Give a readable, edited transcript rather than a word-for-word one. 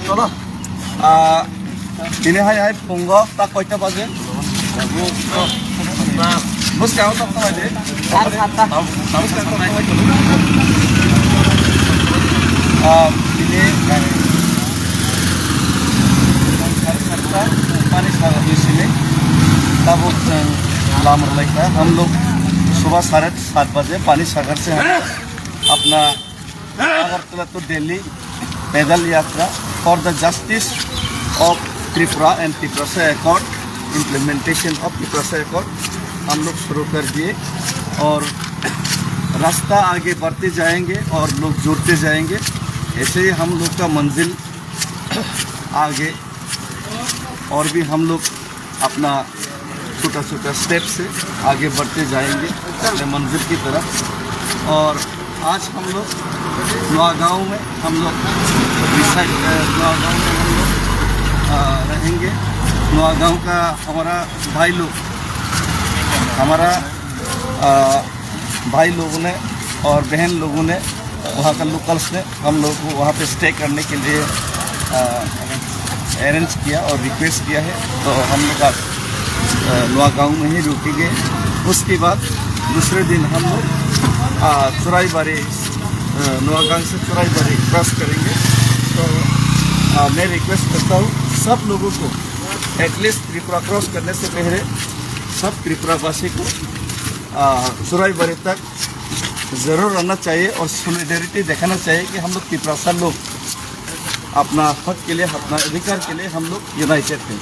चलो ini hai punggo tak koita baje bus kau tak tahu aja ini पानी सागर में तब लामर लगता है। हम लोग सुबह 7:30 बजे पानी सागर से हम अपना अगरतला टू दिल्ली पैदल यात्रा for the justice of Tripura and Tripura accord implementation of Tripura accord हम लोग शुरू कर दिए और रास्ता आगे बढ़ते जाएंगे और लोग जुड़ते जाएंगे। ऐसे ही हम लोग का मंजिल आगे और भी हम लोग अपना छोटा छोटा स्टेप से आगे बढ़ते जाएंगे अपने मंजिल की तरफ। और आज हम लोग नौगांव में हम लोग रहेंगे। नौगांव का हमारा भाई लोगों ने और बहन लोगों ने वहाँ का लोकल्स ने हम लोग को वहाँ पे स्टे करने के लिए अरेंज किया और रिक्वेस्ट किया है। तो हम लोग आज नौगांव में ही रुकेंगे। उसके बाद दूसरे दिन हम लोग चुराईबारी नौगांव से चुराईबारी क्रॉस करेंगे। तो मैं रिक्वेस्ट करता हूँ सब लोगों को एटलीस्ट त्रिपुरा क्रॉस करने से पहले सब त्रिपुरावासी को चुराईबारी तक ज़रूर रहना चाहिए और सॉलिडेरिटी दिखाना चाहिए कि हम लोग त्रिपुरा लोग अपना हक के लिए अपना अधिकार के लिए हम लोग यूनाइटेड हैं।